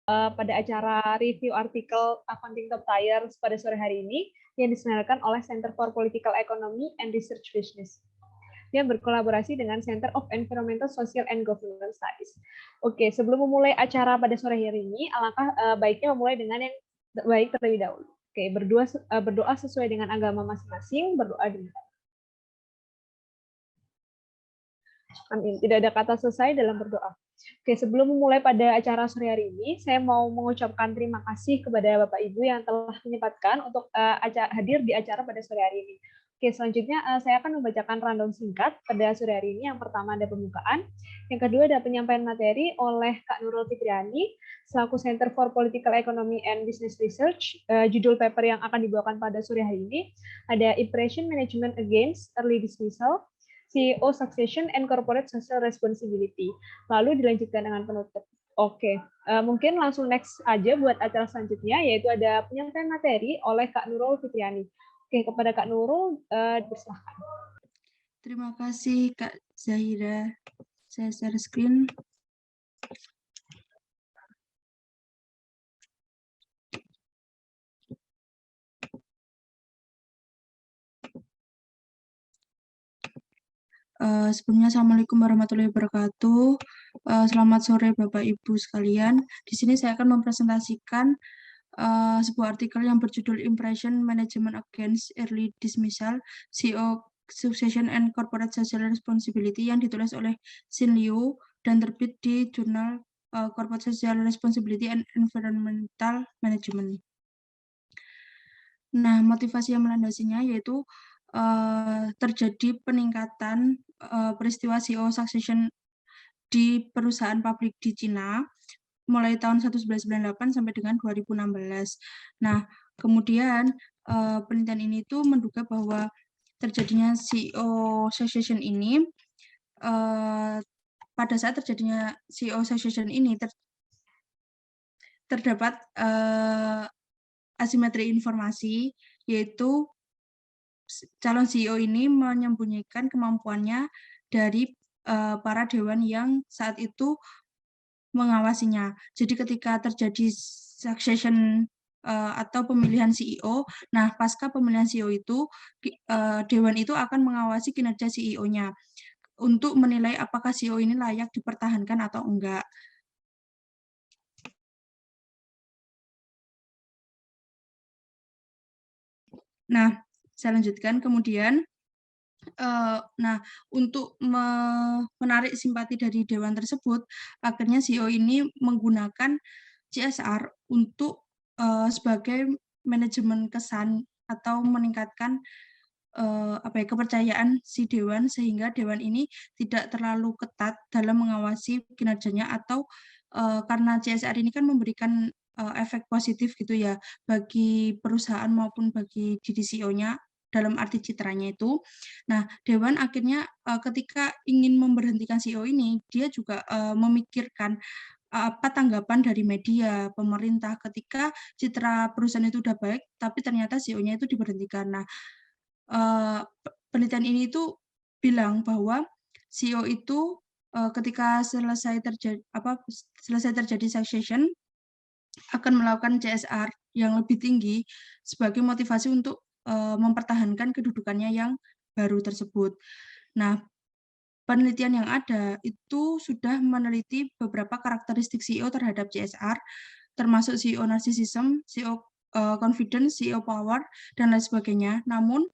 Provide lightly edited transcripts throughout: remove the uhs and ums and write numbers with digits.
pada acara review artikel Accounting Top Tiers pada sore hari ini yang diselenggarakan oleh Center for Political Economy and Research Business yang berkolaborasi dengan Center of Environmental, Social, and Governance Studies. Oke, sebelum memulai acara pada sore hari ini, alangkah baiknya memulai dengan yang baik terlebih dahulu. Oke, berdoa sesuai dengan agama masing-masing, berdoa demikian. Amin. Tidak ada kata selesai dalam berdoa. Oke, sebelum memulai pada acara sore hari ini, saya mau mengucapkan terima kasih kepada Bapak Ibu yang telah menyempatkan untuk hadir di acara pada sore hari ini. Oke, selanjutnya saya akan membacakan rundown singkat pada sore hari ini. Yang pertama ada pembukaan, yang kedua ada penyampaian materi oleh Kak Nurul Fitriani selaku Center for Political Economy and Business Research. Judul paper yang akan dibawakan pada sore hari ini ada Impression Management Against Early Dismissal, CEO Succession and Corporate Social Responsibility. Lalu dilanjutkan dengan penutup. Oke, mungkin langsung next aja buat acara selanjutnya, yaitu ada penyampaian materi oleh Kak Nurul Fitriani. Oke, kepada Kak Nurul, dipersilahkan. Terima kasih Kak Zahira. Saya share screen. Sebelumnya, Assalamualaikum warahmatullahi wabarakatuh. Selamat sore Bapak Ibu sekalian. Di sini saya akan mempresentasikan sebuah artikel yang berjudul Impression Management Against Early Dismissal, CEO Succession and Corporate Social Responsibility yang ditulis oleh Xin Liu dan terbit di jurnal Corporate Social Responsibility and Environmental Management. Nah, motivasi yang melandasinya yaitu terjadi peningkatan peristiwa CEO succession di perusahaan publik di Cina mulai tahun 1998 sampai dengan 2016. Nah, kemudian penelitian ini tuh menduga bahwa terjadinya CEO succession ini pada saat terjadinya CEO succession ini terdapat asimetri informasi, yaitu calon CEO ini menyembunyikan kemampuannya dari para dewan yang saat itu mengawasinya. Jadi ketika terjadi succession atau pemilihan CEO, nah pasca pemilihan CEO itu dewan itu akan mengawasi kinerja CEO-nya untuk menilai apakah CEO ini layak dipertahankan atau enggak. Nah, saya lanjutkan kemudian. Nah, untuk menarik simpati dari dewan tersebut, akhirnya CEO ini menggunakan CSR untuk sebagai manajemen kesan atau meningkatkan kepercayaan si dewan sehingga dewan ini tidak terlalu ketat dalam mengawasi kinerjanya atau karena CSR ini kan memberikan efek positif gitu ya bagi perusahaan maupun bagi diri CEO-nya dalam arti citranya itu. Nah, dewan akhirnya ketika ingin memberhentikan CEO ini, dia juga memikirkan apa tanggapan dari media, pemerintah ketika citra perusahaan itu udah baik, tapi ternyata CEO-nya itu diberhentikan. Nah, penelitian ini itu bilang bahwa CEO itu ketika selesai terjadi succession akan melakukan CSR yang lebih tinggi sebagai motivasi untuk mempertahankan kedudukannya yang baru tersebut. Nah, penelitian yang ada itu sudah meneliti beberapa karakteristik CEO terhadap CSR, termasuk CEO narcissism, CEO confidence, CEO power, dan lain sebagainya. Namun,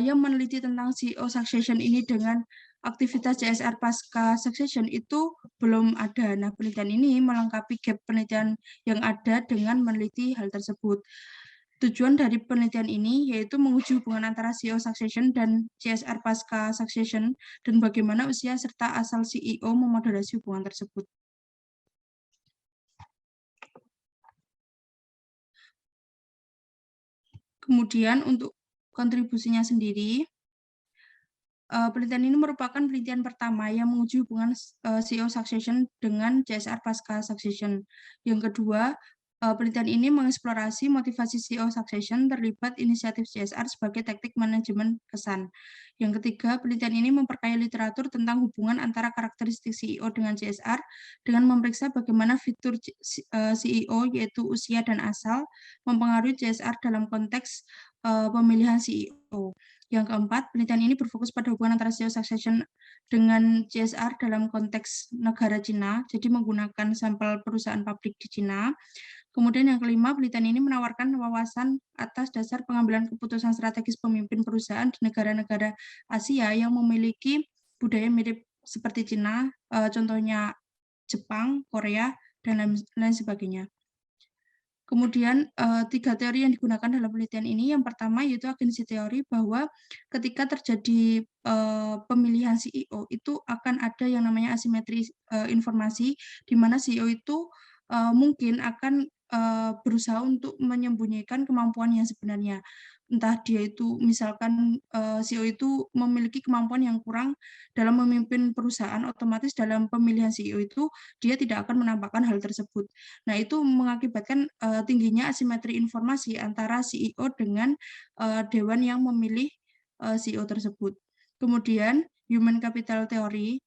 yang meneliti tentang CEO succession ini dengan aktivitas CSR pasca succession itu belum ada. Nah, penelitian ini melengkapi gap penelitian yang ada dengan meneliti hal tersebut. Tujuan dari penelitian ini yaitu menguji hubungan antara CEO succession dan CSR pasca succession dan bagaimana usia serta asal CEO memoderasi hubungan tersebut. Kemudian untuk kontribusinya sendiri, penelitian ini merupakan penelitian pertama yang menguji hubungan CEO succession dengan CSR pasca succession. Yang kedua, penelitian ini mengeksplorasi motivasi CEO succession terlibat inisiatif CSR sebagai teknik manajemen kesan. Yang ketiga, penelitian ini memperkaya literatur tentang hubungan antara karakteristik CEO dengan CSR dengan memeriksa bagaimana fitur CEO yaitu usia dan asal mempengaruhi CSR dalam konteks pemilihan CEO. Yang keempat, penelitian ini berfokus pada hubungan antara CEO succession dengan CSR dalam konteks negara Cina, jadi menggunakan sampel perusahaan pabrik di Cina. Kemudian yang kelima, penelitian ini menawarkan wawasan atas dasar pengambilan keputusan strategis pemimpin perusahaan di negara-negara Asia yang memiliki budaya mirip seperti Cina, contohnya Jepang, Korea, dan lain sebagainya. Kemudian 3 teori yang digunakan dalam penelitian ini, yang pertama yaitu agensi teori, bahwa ketika terjadi pemilihan CEO itu akan ada yang namanya asimetri informasi, di mana CEO itu mungkin akan berusaha untuk menyembunyikan kemampuan yang sebenarnya. Entah dia itu misalkan CEO itu memiliki kemampuan yang kurang dalam memimpin perusahaan, otomatis dalam pemilihan CEO itu dia tidak akan menampakkan hal tersebut. Nah, itu mengakibatkan tingginya asimetri informasi antara CEO dengan dewan yang memilih CEO tersebut. Kemudian, human capital theory,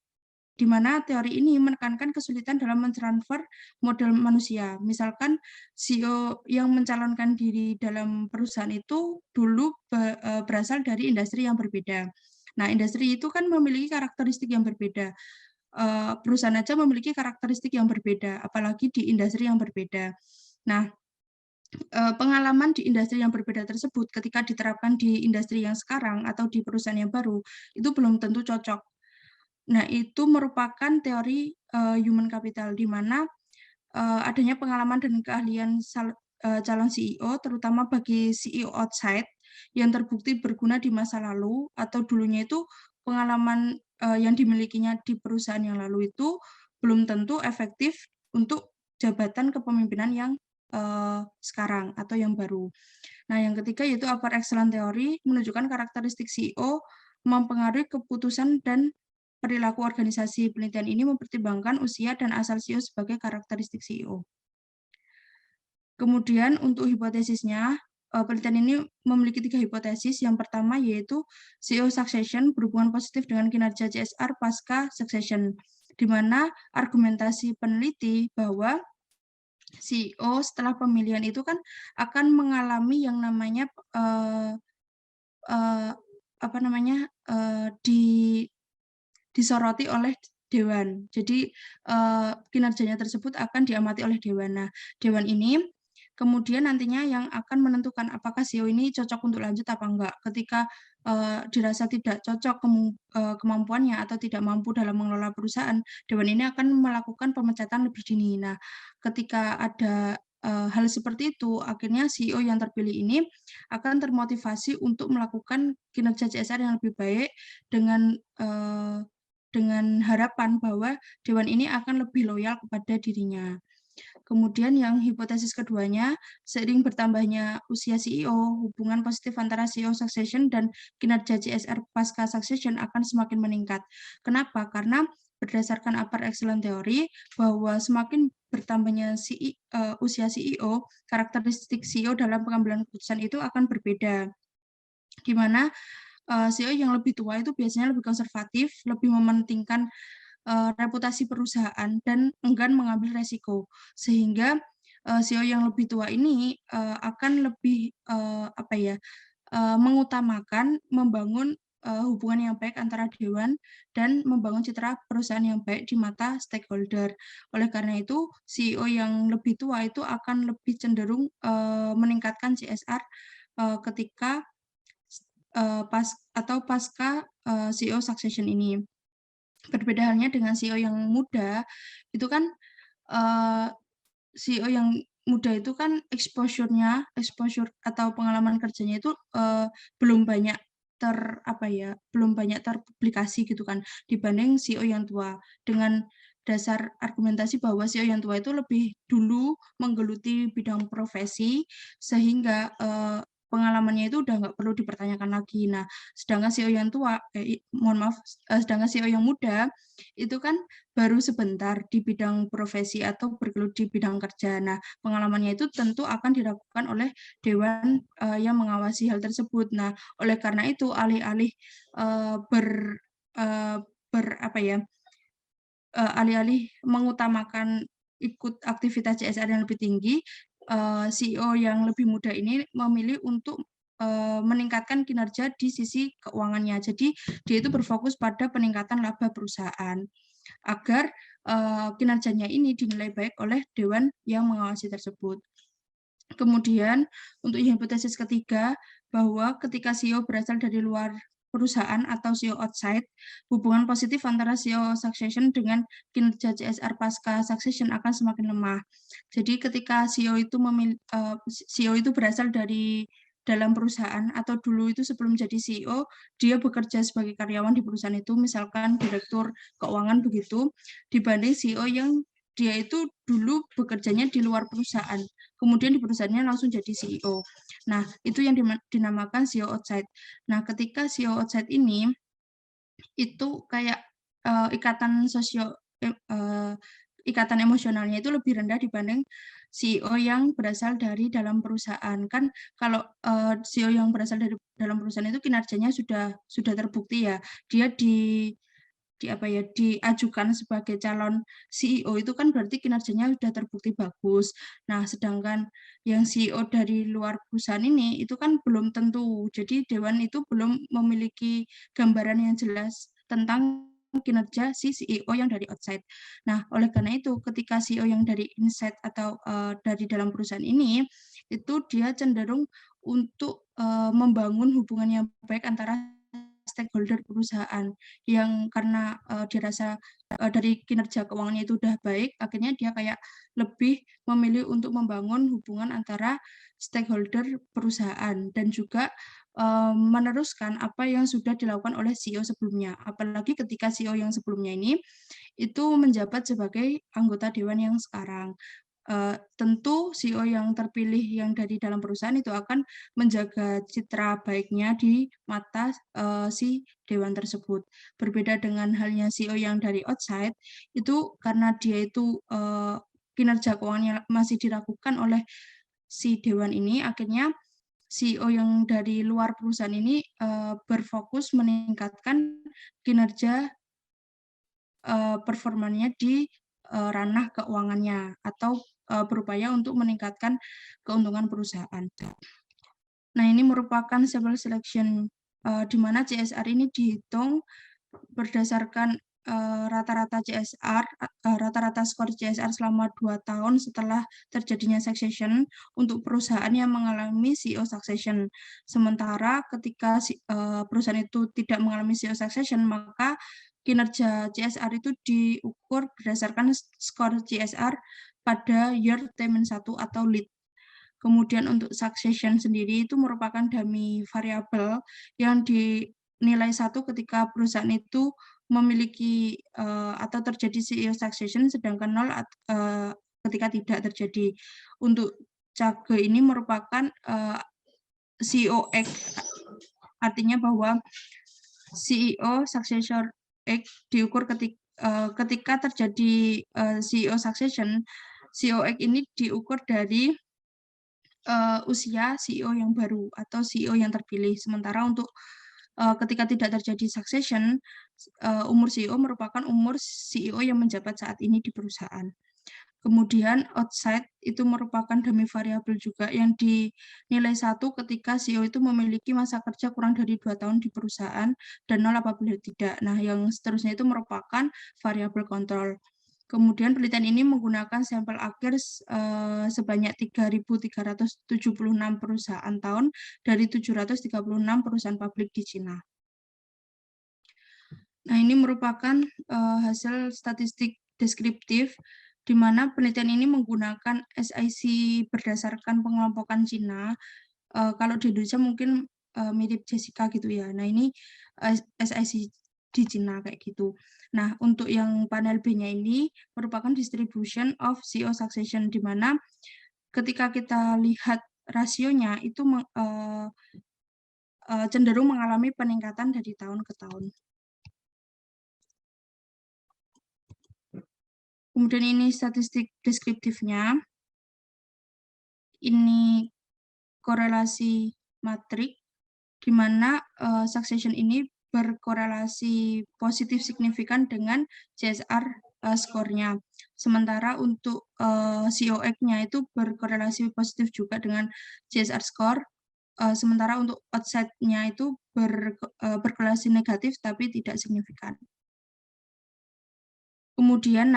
di mana teori ini menekankan kesulitan dalam mentransfer model manusia. Misalkan CEO yang mencalonkan diri dalam perusahaan itu dulu berasal dari industri yang berbeda. Nah, industri itu kan memiliki karakteristik yang berbeda. Perusahaan aja memiliki karakteristik yang berbeda, apalagi di industri yang berbeda. Nah, pengalaman di industri yang berbeda tersebut ketika diterapkan di industri yang sekarang atau di perusahaan yang baru, itu belum tentu cocok. Nah, itu merupakan teori human capital, di mana adanya pengalaman dan keahlian calon CEO, terutama bagi CEO outside, yang terbukti berguna di masa lalu, atau dulunya itu pengalaman yang dimilikinya di perusahaan yang lalu itu belum tentu efektif untuk jabatan kepemimpinan yang sekarang atau yang baru. Nah, yang ketiga yaitu upper excellence theory, menunjukkan karakteristik CEO mempengaruhi keputusan dan perilaku organisasi. Penelitian ini mempertimbangkan usia dan asal CEO sebagai karakteristik CEO. Kemudian untuk hipotesisnya, penelitian ini memiliki 3 hipotesis. Yang pertama yaitu CEO succession berhubungan positif dengan kinerja CSR pasca succession, di mana argumentasi peneliti bahwa CEO setelah pemilihan itu kan akan mengalami yang namanya disoroti oleh dewan. Jadi kinerjanya tersebut akan diamati oleh dewan. Nah, dewan ini kemudian nantinya yang akan menentukan apakah CEO ini cocok untuk lanjut apa enggak. Ketika dirasa tidak cocok kemampuannya atau tidak mampu dalam mengelola perusahaan, dewan ini akan melakukan pemecatan lebih dini. Nah, ketika ada hal seperti itu, akhirnya CEO yang terpilih ini akan termotivasi untuk melakukan kinerja CSR yang lebih baik dengan harapan bahwa dewan ini akan lebih loyal kepada dirinya. Kemudian yang hipotesis keduanya, seiring bertambahnya usia CEO, hubungan positif antara CEO succession dan kinerja CSR pasca succession akan semakin meningkat. Kenapa? Karena berdasarkan upper excellence theory, bahwa semakin bertambahnya usia CEO, karakteristik CEO dalam pengambilan keputusan itu akan berbeda. Di mana CEO yang lebih tua itu biasanya lebih konservatif, lebih mementingkan reputasi perusahaan dan enggan mengambil resiko, sehingga CEO yang lebih tua ini akan lebih mengutamakan membangun hubungan yang baik antara dewan dan membangun citra perusahaan yang baik di mata stakeholder. Oleh karena itu, CEO yang lebih tua itu akan lebih cenderung meningkatkan CSR ketika pasca CEO succession ini. Berbeda halnya dengan CEO yang muda, itu kan CEO yang muda itu kan exposure atau pengalaman kerjanya itu belum banyak terpublikasi gitu kan, dibanding CEO yang tua. Dengan dasar argumentasi bahwa CEO yang tua itu lebih dulu menggeluti bidang profesi, sehingga pengalamannya itu udah nggak perlu dipertanyakan lagi. Nah, sedangkan CEO yang tua, sedangkan CEO yang muda itu kan baru sebentar di bidang profesi atau bergelut di bidang kerja. Nah, pengalamannya itu tentu akan diragukan oleh dewan yang mengawasi hal tersebut. Nah, oleh karena itu alih-alih alih-alih mengutamakan ikut aktivitas CSR yang lebih tinggi, CEO yang lebih muda ini memilih untuk meningkatkan kinerja di sisi keuangannya. Jadi dia itu berfokus pada peningkatan laba perusahaan agar kinerjanya ini dinilai baik oleh dewan yang mengawasi tersebut. Kemudian untuk hipotesis ketiga, bahwa ketika CEO berasal dari luar perusahaan atau CEO outside, hubungan positif antara CEO succession dengan kinerja CSR pasca succession akan semakin lemah. Jadi ketika CEO itu berasal dari dalam perusahaan atau dulu itu sebelum jadi CEO, dia bekerja sebagai karyawan di perusahaan itu, misalkan direktur keuangan begitu, dibanding CEO yang dia itu dulu bekerjanya di luar perusahaan, kemudian di perusahaannya langsung jadi CEO. Nah, itu yang dinamakan CEO outside. Nah, ketika CEO outside ini itu kayak ikatan emosionalnya itu lebih rendah dibanding CEO yang berasal dari dalam perusahaan. Kan kalau CEO yang berasal dari dalam perusahaan itu kinerjanya sudah terbukti ya. Dia diajukan sebagai calon CEO itu kan berarti kinerjanya sudah terbukti bagus. Nah, sedangkan yang CEO dari luar perusahaan ini itu kan belum tentu. Jadi dewan itu belum memiliki gambaran yang jelas tentang kinerja si CEO yang dari outside. Nah, oleh karena itu ketika CEO yang dari inside atau dari dalam perusahaan ini itu dia cenderung untuk membangun hubungan yang baik antara stakeholder perusahaan yang karena dirasa dari kinerja keuangannya itu udah baik, akhirnya dia kayak lebih memilih untuk membangun hubungan antara stakeholder perusahaan dan juga meneruskan apa yang sudah dilakukan oleh CEO sebelumnya. Apalagi ketika CEO yang sebelumnya ini itu menjabat sebagai anggota dewan yang sekarang. Tentu CEO yang terpilih yang dari dalam perusahaan itu akan menjaga citra baiknya di mata si dewan tersebut. Berbeda dengan halnya CEO yang dari outside, itu karena dia itu kinerja keuangannya masih diragukan oleh si dewan ini, akhirnya CEO yang dari luar perusahaan ini berfokus meningkatkan kinerja performanya di ranah keuangannya atau berupaya untuk meningkatkan keuntungan perusahaan. Nah, ini merupakan sample selection di mana CSR ini dihitung berdasarkan rata-rata CSR, rata-rata skor CSR selama 2 tahun setelah terjadinya succession untuk perusahaan yang mengalami CEO succession. Sementara ketika perusahaan itu tidak mengalami CEO succession, maka kinerja CSR itu diukur berdasarkan skor CSR pada year T-1 atau lead. Kemudian untuk succession sendiri itu merupakan dummy variabel yang dinilai 1 ketika perusahaan itu memiliki atau terjadi CEO succession, sedangkan 0 ketika tidak terjadi. Untuk CAGE ini merupakan CEO X, artinya bahwa CEO successor X diukur ketika terjadi CEO succession. CEO X ini diukur dari usia CEO yang baru atau CEO yang terpilih. Sementara untuk ketika tidak terjadi succession, umur CEO merupakan umur CEO yang menjabat saat ini di perusahaan. Kemudian outside itu merupakan dummy variabel juga yang dinilai 1 ketika CEO itu memiliki masa kerja kurang dari 2 tahun di perusahaan dan 0 apabila tidak. Nah, yang seterusnya itu merupakan variabel kontrol. Kemudian penelitian ini menggunakan sampel akhir sebanyak 3.376 perusahaan tahun dari 736 perusahaan publik di Cina. Nah, ini merupakan hasil statistik deskriptif di mana penelitian ini menggunakan SIC berdasarkan pengelompokan Cina. Kalau di Indonesia mungkin mirip Jessica gitu ya. Nah, ini SIC di Cina kayak gitu. Nah, untuk yang panel B-nya ini merupakan distribution of CEO succession, di mana ketika kita lihat rasionya itu cenderung mengalami peningkatan dari tahun ke tahun. Kemudian ini statistik deskriptifnya. Ini korelasi matrik, di mana succession ini berkorelasi positif signifikan dengan CSR skornya. Sementara untuk COX-nya itu berkorelasi positif juga dengan CSR skor. Sementara untuk outside-nya itu berkorelasi negatif tapi tidak signifikan. Kemudian,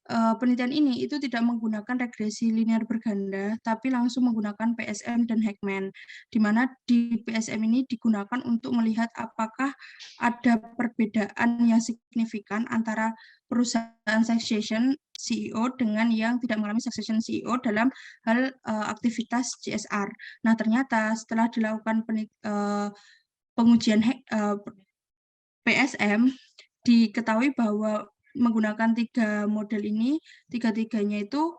penelitian ini itu tidak menggunakan regresi linear berganda, tapi langsung menggunakan PSM dan Heckman, di mana di PSM ini digunakan untuk melihat apakah ada perbedaan yang signifikan antara perusahaan succession CEO dengan yang tidak mengalami succession CEO dalam hal aktivitas CSR. Nah, ternyata setelah dilakukan pengujian PSM, diketahui bahwa menggunakan 3 model ini, tiga-tiganya itu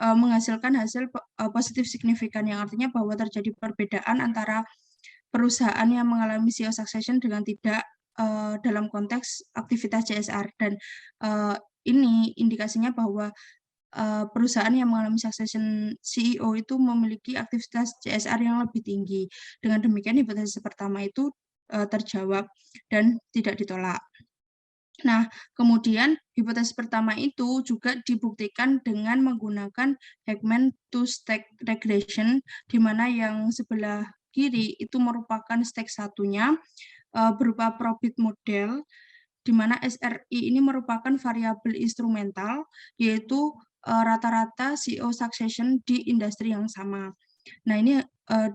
menghasilkan hasil positif signifikan, yang artinya bahwa terjadi perbedaan antara perusahaan yang mengalami CEO succession dengan tidak dalam konteks aktivitas CSR. Dan ini indikasinya bahwa perusahaan yang mengalami succession CEO itu memiliki aktivitas CSR yang lebih tinggi. Dengan demikian, hipotesis pertama itu terjawab dan tidak ditolak. Nah, kemudian hipotesis pertama itu juga dibuktikan dengan menggunakan Heckman two-stack regression, di mana yang sebelah kiri itu merupakan stack satunya berupa probit model, di mana SRI ini merupakan variabel instrumental, yaitu rata-rata CEO succession di industri yang sama. Nah, ini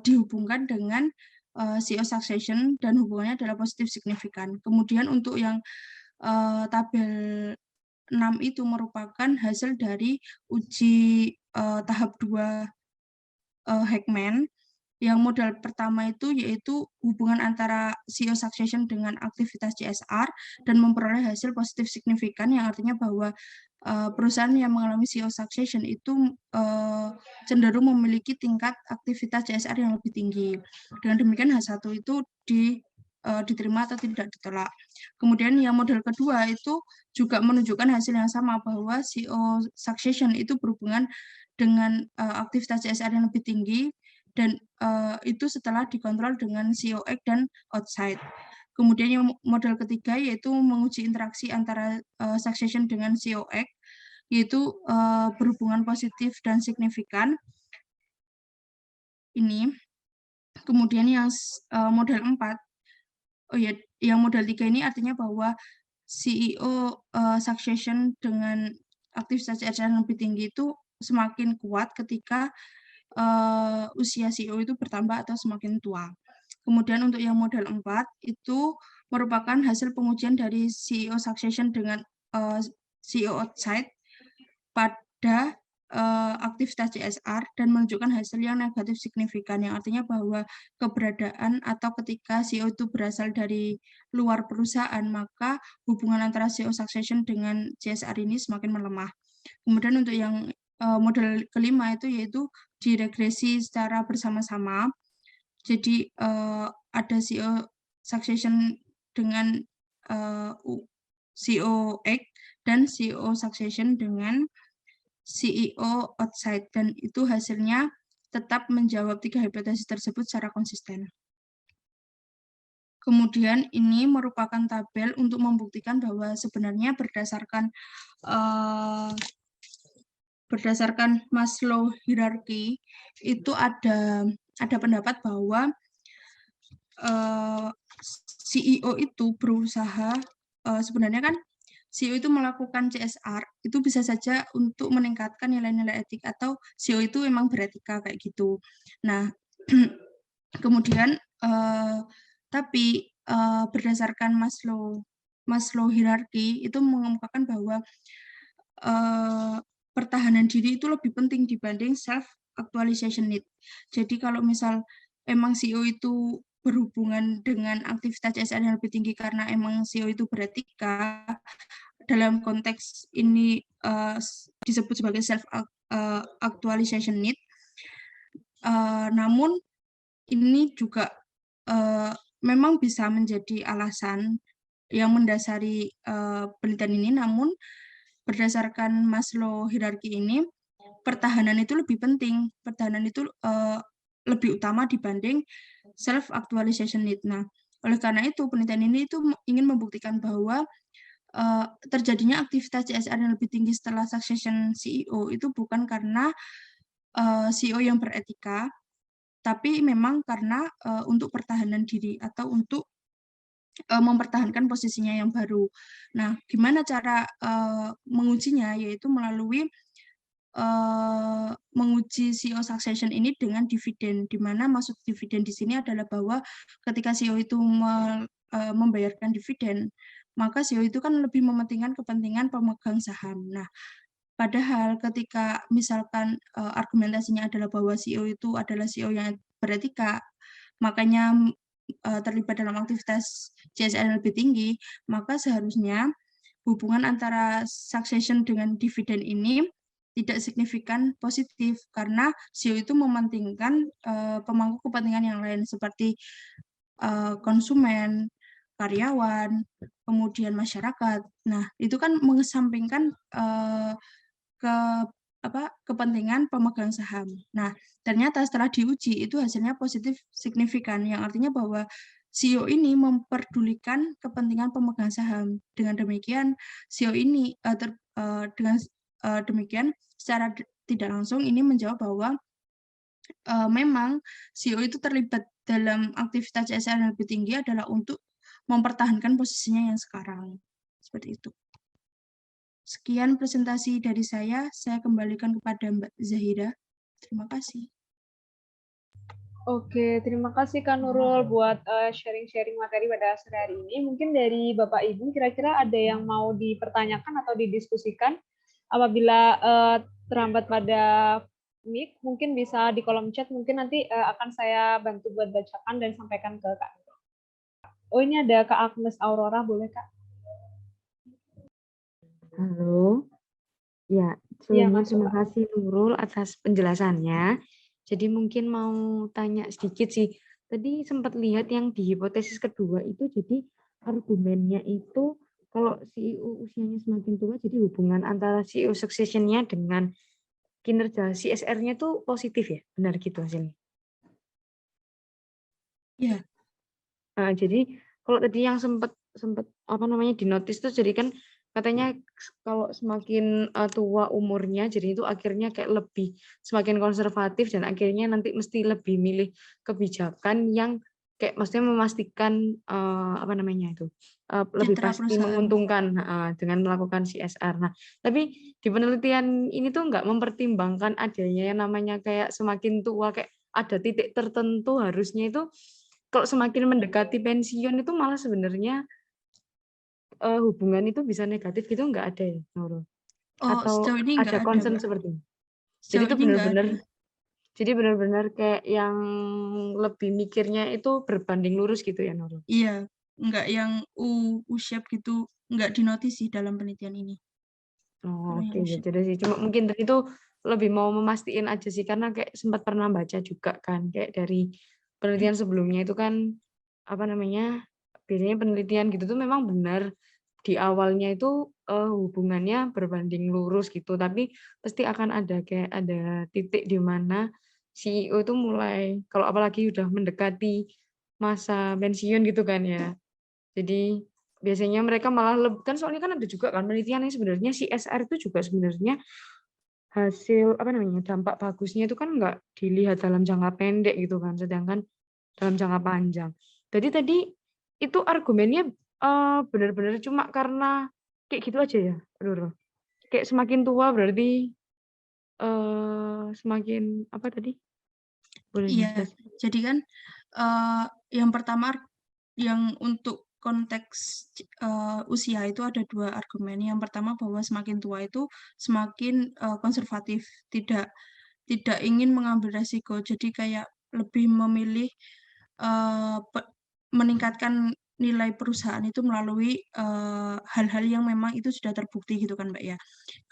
dihubungkan dengan CEO succession dan hubungannya adalah positif signifikan. Kemudian untuk yang tabel 6 itu merupakan hasil dari uji tahap 2 Heckman. Yang model pertama itu yaitu hubungan antara CEO succession dengan aktivitas CSR dan memperoleh hasil positif signifikan, yang artinya bahwa perusahaan yang mengalami CEO succession itu cenderung memiliki tingkat aktivitas CSR yang lebih tinggi. Dengan demikian H1 itu diterima atau tidak ditolak. Kemudian yang model kedua itu juga menunjukkan hasil yang sama, bahwa CEO succession itu berhubungan dengan aktivitas CSR yang lebih tinggi, dan itu setelah dikontrol dengan COX dan outside. Kemudian yang model ketiga yaitu menguji interaksi antara succession dengan COX, yaitu berhubungan positif dan signifikan. Ini. Kemudian yang model 4, yang model 3 ini artinya bahwa CEO succession dengan aktivitas CSR yang lebih tinggi itu semakin kuat ketika usia CEO itu bertambah atau semakin tua. Kemudian untuk yang model 4 itu merupakan hasil pengujian dari CEO succession dengan CEO outside pada aktivitas CSR dan menunjukkan hasil yang negatif signifikan, yang artinya bahwa keberadaan atau ketika CEO itu berasal dari luar perusahaan, maka hubungan antara CEO succession dengan CSR ini semakin melemah. Kemudian untuk yang model kelima itu yaitu diregresi secara bersama-sama. Jadi ada CEO succession dengan CEO X dan CEO succession dengan CEO outside, dan itu hasilnya tetap menjawab 3 hipotesis tersebut secara konsisten. Kemudian ini merupakan tabel untuk membuktikan bahwa sebenarnya berdasarkan Maslow hierarki itu ada pendapat bahwa CEO itu berusaha, sebenarnya kan CEO itu melakukan CSR itu bisa saja untuk meningkatkan nilai-nilai etik, atau CEO itu memang beretika kayak gitu. Nah, kemudian tapi berdasarkan Maslow hierarki itu mengemukakan bahwa pertahanan diri itu lebih penting dibanding self actualization need. Jadi kalau misal emang CEO itu berhubungan dengan aktivitas CSR yang lebih tinggi karena emang CEO itu beretika, dalam konteks ini disebut sebagai self actualization need. Namun ini juga memang bisa menjadi alasan yang mendasari penelitian ini, namun berdasarkan Maslow hierarki ini, pertahanan itu lebih penting, pertahanan itu lebih utama dibanding self actualization need. Nah, oleh karena itu penelitian ini itu ingin membuktikan bahwa terjadinya aktivitas CSR yang lebih tinggi setelah succession CEO itu bukan karena CEO yang beretika, tapi memang karena untuk pertahanan diri atau untuk mempertahankan posisinya yang baru. Nah, gimana cara mengujinya? Yaitu melalui menguji CEO succession ini dengan dividen, di mana maksud dividen di sini adalah bahwa ketika CEO itu membayarkan dividen, maka CEO itu kan lebih mementingkan kepentingan pemegang saham. Nah, padahal ketika misalkan argumentasinya adalah bahwa CEO itu adalah CEO yang beretika, makanya terlibat dalam aktivitas CSR yang lebih tinggi, maka seharusnya hubungan antara succession dengan dividen ini tidak signifikan positif karena CEO itu mementingkan pemangku kepentingan yang lain seperti konsumen, karyawan, kemudian masyarakat. Nah, itu kan mengesampingkan kepentingan pemegang saham. Nah, ternyata setelah diuji itu hasilnya positif signifikan, yang artinya bahwa CEO ini memperdulikan kepentingan pemegang saham. Dengan demikian, CEO ini dengan demikian secara tidak langsung ini menjawab bahwa memang CEO itu terlibat dalam aktivitas CSR yang lebih tinggi adalah untuk mempertahankan posisinya yang sekarang. Seperti itu. Sekian presentasi dari saya kembalikan kepada Mbak Zahira. Terima kasih. Oke, terima kasih Kak Nurul buat sharing-sharing materi pada sore hari ini. Mungkin dari Bapak Ibu kira-kira ada yang mau dipertanyakan atau didiskusikan. Apabila terhambat pada mic, mungkin bisa di kolom chat, mungkin nanti akan saya bantu buat bacakan dan sampaikan ke Kak Nurul. Oh, ini ada Kak Agnes Aurora, boleh Kak? Halo. Ya, sebelumnya terima kasih Nurul atas penjelasannya. Jadi mungkin mau tanya sedikit sih. Tadi sempat lihat yang di hipotesis kedua itu jadi argumennya itu kalau CEO usianya semakin tua jadi hubungan antara CEO succession-nya dengan kinerja CSR-nya itu positif ya? Benar gitu hasilnya? Iya. Jadi kalau tadi yang sempat apa namanya di notice tuh jadi kan katanya kalau semakin tua umurnya jadi itu akhirnya kayak lebih semakin konservatif dan akhirnya nanti mesti lebih milih kebijakan yang kayak maksudnya memastikan apa namanya itu lebih Citra pasti perusahaan. menguntungkan dengan melakukan CSR. Nah, tapi di penelitian ini tuh nggak mempertimbangkan adanya yang namanya kayak semakin tua kayak ada titik tertentu harusnya itu kalau semakin mendekati pensiun itu malah sebenarnya hubungan itu bisa negatif gitu nggak ada ya, Nurul? Oh, Atau sejauh ini ada nggak ada, concern Mbak. seperti ini? Jadi Sejauh itu ini nggak ada. jadi benar-benar kayak yang lebih mikirnya itu berbanding lurus gitu ya, Nurul? Iya, nggak yang U-shape gitu, nggak dinotis sih dalam penelitian ini. Oh, Kalau oke, yang ya U-shape. jadi sih cuma mungkin tadi itu lebih mau memastikan aja sih karena kayak sempat pernah baca juga kan kayak dari penelitian sebelumnya itu kan apa namanya biasanya penelitian gitu tuh memang benar di awalnya itu hubungannya berbanding lurus gitu tapi pasti akan ada kayak ada titik di mana CEO itu mulai kalau apalagi udah mendekati masa pensiun gitu kan ya jadi biasanya mereka malah kan soalnya kan ada juga kan penelitian yang sebenarnya CSR itu juga sebenarnya hasil apa namanya dampak bagusnya itu kan nggak dilihat dalam jangka pendek gitu kan sedangkan dalam jangka panjang. Jadi tadi itu argumennya benar-benar cuma karena kayak gitu aja ya, Nurul? Kayak semakin tua berarti semakin apa tadi? Boleh Iya, dijelasin? jadi kan yang pertama yang untuk konteks usia itu ada 2 argumen. Yang pertama bahwa semakin tua itu semakin konservatif, tidak ingin mengambil resiko. Jadi kayak lebih memilih meningkatkan nilai perusahaan itu melalui hal-hal yang memang itu sudah terbukti gitu kan Mbak ya.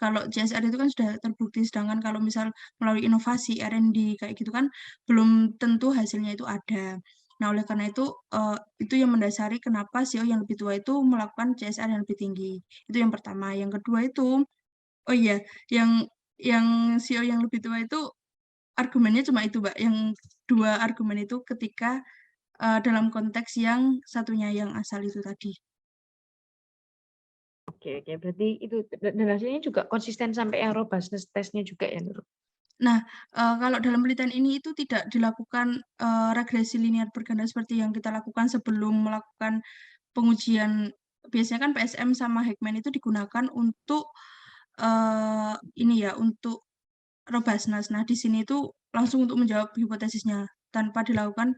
Kalau CSR itu kan sudah terbukti, sedangkan kalau misal melalui inovasi R&D kayak gitu kan belum tentu hasilnya itu ada. Nah, oleh karena itu yang mendasari kenapa CEO yang lebih tua itu melakukan CSR yang lebih tinggi. Itu yang pertama. Yang kedua itu, oh iya, yang CEO yang lebih tua itu argumennya cuma itu, Mbak. Yang dua argumen itu ketika dalam konteks yang satunya yang asal itu tadi. Oke, berarti itu dan hasilnya juga konsisten sampai yang robustness testnya juga ya, Nur? Nah, kalau dalam penelitian ini itu tidak dilakukan regresi linear berganda seperti yang kita lakukan sebelum melakukan pengujian. Biasanya kan PSM sama Heckman itu digunakan untuk ini ya, untuk robustness. Nah, di sini itu langsung untuk menjawab hipotesisnya tanpa dilakukan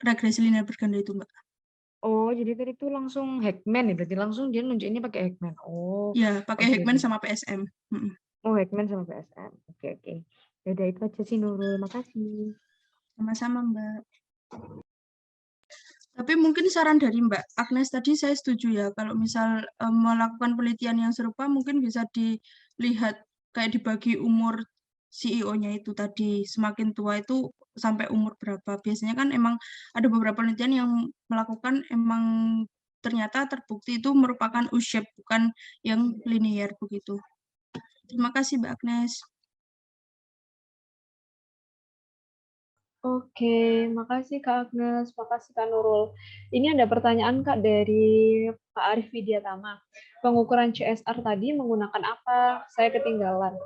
regresi linear berganda itu, Mbak. Oh, jadi tadi itu langsung Heckman ya, berarti langsung dia nunjukinnya pakai Heckman. Oh, Ya, pakai oke. Heckman sama PSM. Oh, Heckman sama PSM. Oke. Ya udah itu aja sih Nurul, makasih. Sama-sama, Mbak. Tapi mungkin saran dari Mbak Agnes tadi saya setuju ya, kalau misal melakukan penelitian yang serupa mungkin bisa dilihat kayak dibagi umur CEO-nya itu tadi, semakin tua itu sampai umur berapa. Biasanya kan emang ada beberapa penelitian yang melakukan emang ternyata terbukti itu merupakan U-shape, bukan yang linear begitu. Terima kasih Mbak Agnes. Oke, makasih Kak Agnes, makasih Kak Nurul. Ini ada pertanyaan Kak dari Pak Arif Widiatama. Pengukuran CSR tadi menggunakan apa? Saya ketinggalan.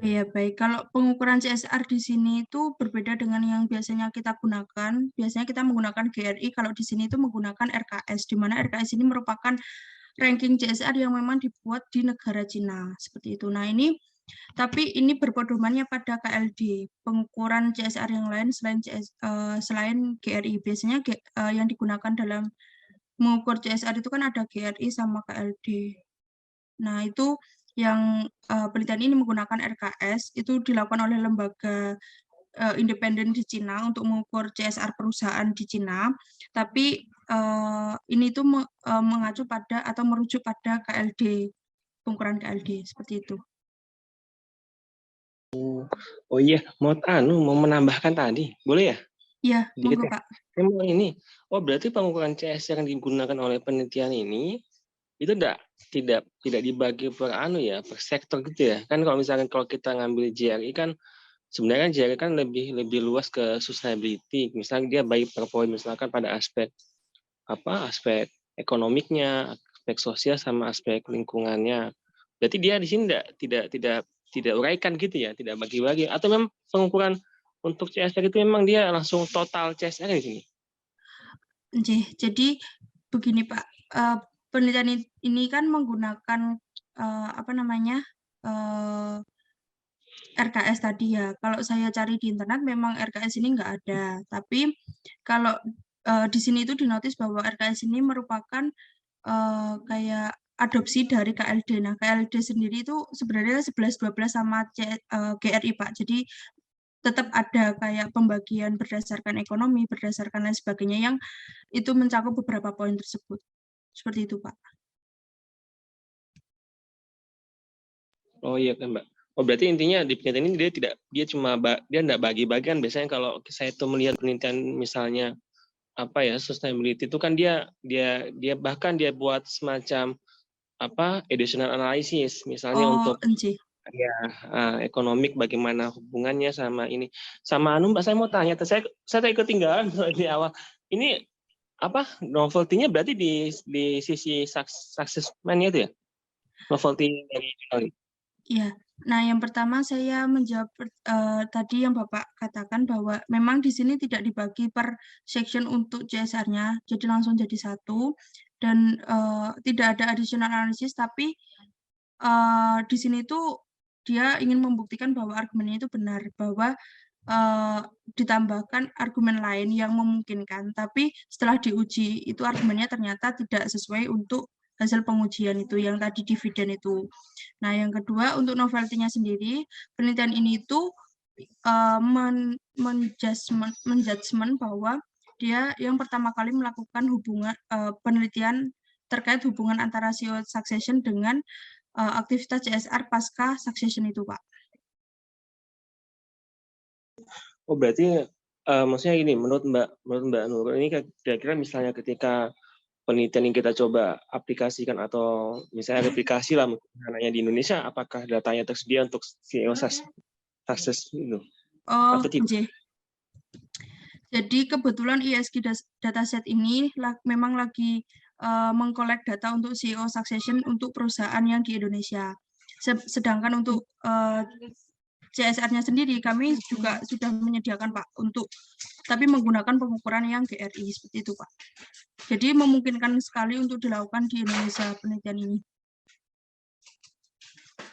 Ya, baik. Kalau pengukuran CSR di sini itu berbeda dengan yang biasanya kita gunakan. Biasanya kita menggunakan GRI, kalau di sini itu menggunakan RKS, di mana RKS ini merupakan ranking CSR yang memang dibuat di negara Cina, seperti itu. Nah, tapi ini berpedomannya pada KLD, pengukuran CSR yang lain selain GRI. Biasanya yang digunakan dalam mengukur CSR itu kan ada GRI sama KLD. Nah, itu yang penelitian ini menggunakan RKS, itu dilakukan oleh lembaga independen di Cina untuk mengukur CSR perusahaan di Cina, tapi ini itu mengacu pada atau merujuk pada KLD, pengukuran KLD, seperti itu. Oh iya, mau menambahkan tadi, boleh ya? Iya, monggo Dikit ya. Pak. Emang ini, berarti pengukuran CSR yang digunakan oleh penelitian ini itu tidak dibagi per per sektor gitu ya. Kan kalau misalkan kalau kita ngambil GRI kan sebenarnya GRI kan lebih luas ke sustainability. Misalnya dia baik per poin, misalkan pada aspek aspek ekonomiknya, aspek sosial sama aspek lingkungannya. Berarti dia di sini tidak uraikan gitu ya, tidak bagi-bagi, atau memang pengukuran untuk CSR itu memang dia langsung total CSR di sini. Jadi begini Pak, penelitian ini kan menggunakan RKS tadi ya. Kalau saya cari di internet memang RKS ini nggak ada. Tapi kalau di sini itu dinotis bahwa RKS ini merupakan kayak adopsi dari KLD. Nah, KLD sendiri itu sebenarnya 11-12 sama GRI Pak. Jadi tetap ada kayak pembagian berdasarkan ekonomi, berdasarkan lain sebagainya yang itu mencakup beberapa poin tersebut. Seperti itu, Pak. Oh iya kan, Mbak. Oh berarti intinya di penelitian ini dia tidak bagi-bagian. Biasanya kalau saya itu melihat penelitian misalnya sustainability itu kan dia bahkan dia buat semacam additional analysis misalnya untuk ekonomik bagaimana hubungannya sama ini. Sama Mbak, saya mau tanya, saya tadi ketinggalan di awal. Ini novelty-nya berarti di sisi successman itu ya? Novelty dari jurnal. Iya. Nah, yang pertama saya menjawab tadi yang Bapak katakan bahwa memang di sini tidak dibagi per section untuk CSR-nya, jadi langsung jadi satu dan tidak ada additional analysis, tapi di sini tuh dia ingin membuktikan bahwa argumennya itu benar, bahwa ditambahkan argumen lain yang memungkinkan, tapi setelah diuji itu argumennya ternyata tidak sesuai untuk hasil pengujian itu yang tadi dividen itu. Nah, yang kedua untuk novelty-nya sendiri, penelitian ini itu menjudgment bahwa dia yang pertama kali melakukan hubungan penelitian terkait hubungan antara CEO succession dengan aktivitas CSR pasca succession itu, Pak. Oh berarti maksudnya ini menurut Mbak Nurul ini kira-kira misalnya ketika penelitian yang kita coba aplikasikan atau misalnya replikasi lah mungkin di Indonesia, apakah datanya tersedia untuk CEO sukses itu atau tidak? Jadi kebetulan ESG dataset ini memang lagi mengkolek data untuk CEO succession untuk perusahaan yang di Indonesia. Sedangkan untuk CSR-nya sendiri kami juga sudah menyediakan, Pak, tapi menggunakan pengukuran yang GRI seperti itu, Pak. Jadi memungkinkan sekali untuk dilakukan di Indonesia penelitian ini.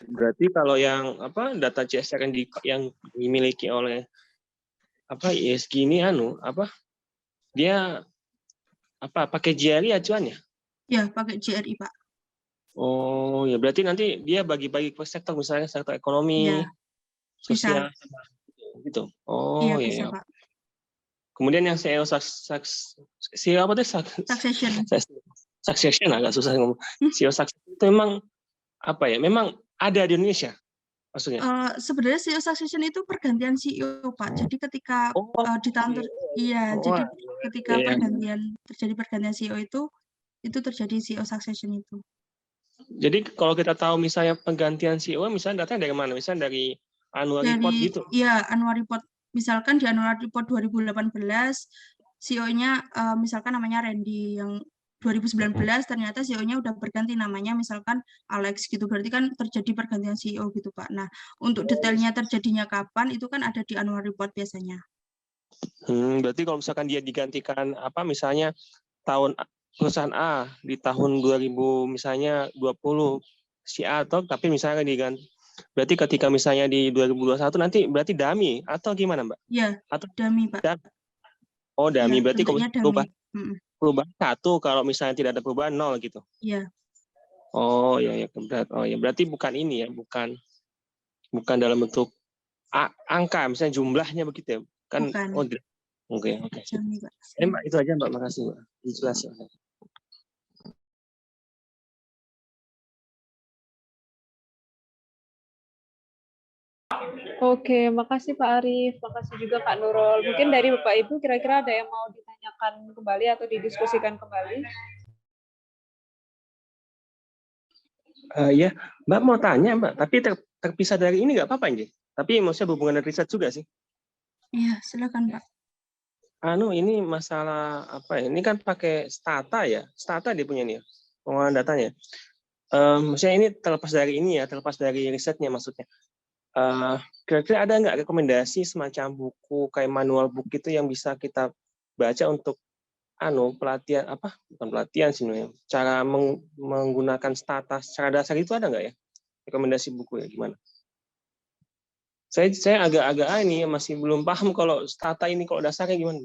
Berarti kalau yang data CSR yang dimiliki oleh ESG ini dia pakai GRI acuannya? Ya, pakai GRI, Pak. Oh ya, berarti nanti dia bagi-bagi ke sektor, misalnya sektor ekonomi, ya, sosial, gitu. Oh iya, ya. bisa, Pak. Kemudian yang CEO apa tuh? Succession agak susah ngomong. CEO succession itu memang memang ada di Indonesia maksudnya? Sebenarnya CEO succession itu pergantian CEO, Pak. Jadi ketika di tahun jadi ketika terjadi pergantian CEO itu terjadi CEO succession itu. Jadi kalau kita tahu misalnya penggantian CEO, misalnya datanya dari mana? Misalnya dari annual report gitu? Iya, annual report. Misalkan di annual report 2018, CEO-nya misalkan namanya Randy, yang 2019 ternyata CEO-nya udah berganti namanya misalkan Alex gitu. Berarti kan terjadi pergantian CEO gitu, Pak. Nah, untuk detailnya terjadinya kapan itu kan ada di annual report biasanya. Berarti kalau misalkan dia digantikan misalnya perusahaan A di tahun 2000 misalnya 20 si A tapi misalnya diganti, berarti ketika misalnya di 2021 nanti berarti dummy atau gimana, Mbak? Iya, atau dummy, Pak. Oh, dummy. Ya, berarti kalau perubahan 1, kalau misalnya tidak ada perubahan 0 gitu. Iya. Oh ya, berarti bukan ini ya, bukan dalam bentuk angka misalnya jumlahnya begitu ya. Kan bukan. Oke. Mbak, itu aja, Mbak. Makasih, Mbak. Jelas. Oke, makasih Pak Arief, makasih juga Kak Nurul. Mungkin dari Bapak Ibu kira-kira ada yang mau ditanyakan kembali atau didiskusikan kembali? Ya, Mbak mau tanya, Mbak, tapi terpisah dari ini nggak apa-apa, Nji? Tapi maksudnya hubungan dengan riset juga sih. Iya, silakan, Pak. Ini masalah ini kan pakai Stata ya, Stata dia punya nih, pengolahan datanya. Maksudnya ini terlepas dari ini ya, terlepas dari risetnya maksudnya. Kira-kira ada nggak rekomendasi semacam buku kayak manual book itu yang bisa kita baca untuk pelatihan bukan pelatihan sih, cara menggunakan Stata secara dasar itu ada nggak ya? Rekomendasi buku ya gimana? Saya agak masih belum paham kalau Stata ini kalau dasarnya gimana.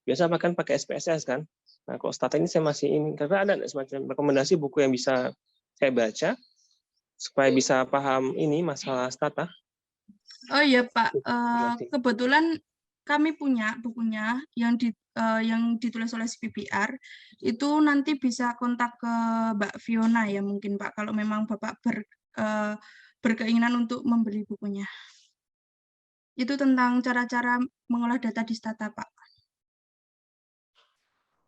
Biasa makan pakai SPSS kan. Nah, kalau Stata ini saya masih karena ada semacam rekomendasi buku yang bisa saya baca supaya bisa paham ini masalah Stata. Oh iya, Pak, kebetulan kami punya bukunya yang ditulis oleh CPPR. Itu nanti bisa kontak ke Mbak Fiona ya mungkin, Pak, kalau memang Bapak berkeinginan untuk membeli bukunya. Itu tentang cara-cara mengolah data di Stata, Pak.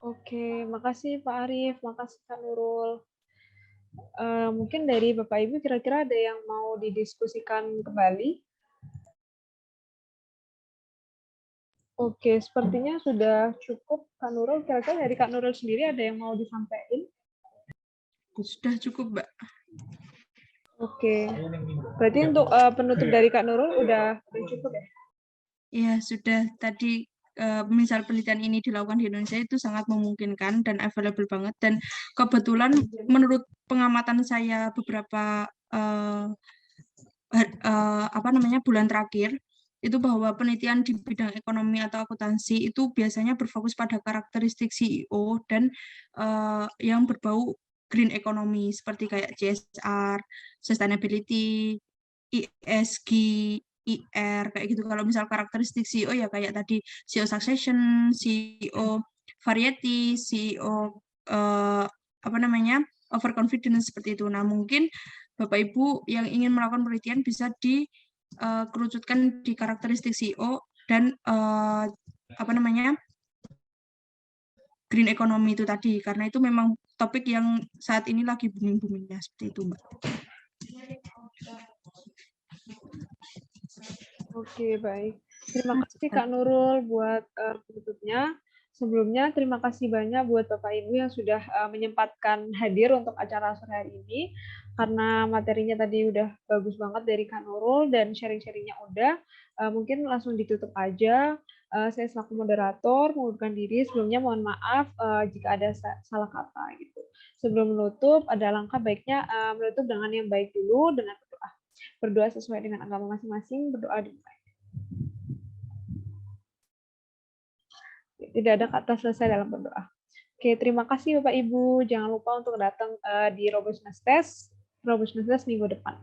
Oke, makasih Pak Arief, makasih Kak Nurul. Mungkin dari Bapak Ibu kira-kira ada yang mau didiskusikan kembali? Oke, sepertinya sudah cukup Kak Nurul. Kira-kira dari Kak Nurul sendiri ada yang mau disampaikan? Sudah cukup, Mbak. Oke, berarti untuk penutup dari Kak Nurul udah cukup ya? Iya, sudah. Tadi misal penelitian ini dilakukan di Indonesia itu sangat memungkinkan dan available banget. Dan kebetulan menurut pengamatan saya beberapa bulan terakhir, itu bahwa penelitian di bidang ekonomi atau akuntansi itu biasanya berfokus pada karakteristik CEO dan yang berbau green economy seperti kayak CSR, sustainability, ESG, IR kayak gitu. Kalau misal karakteristik CEO ya kayak tadi CEO Succession, CEO Variety, CEO apa namanya overconfidence seperti itu. Nah mungkin Bapak Ibu yang ingin melakukan penelitian bisa dikerucutkan di karakteristik CEO dan apa namanya green economy itu tadi, karena itu memang topik yang saat ini lagi booming-boomingnya seperti itu, Mbak. Oke, baik. Terima kasih Kak Nurul buat penutupnya. Sebelumnya terima kasih banyak buat Bapak Ibu yang sudah menyempatkan hadir untuk acara sore hari ini. Karena materinya tadi udah bagus banget dari Kak Nurul dan sharing-sharingnya udah. Mungkin langsung ditutup aja. Saya selaku moderator mengundurkan diri. Sebelumnya mohon maaf jika ada salah kata gitu. Sebelum menutup, ada langkah baiknya menutup dengan yang baik dulu dengan berdoa. Berdoa sesuai dengan agama masing-masing, berdoa dimulai. Tidak ada kata selesai dalam berdoa. Oke, terima kasih Bapak Ibu. Jangan lupa untuk datang di Robustness Test minggu depan.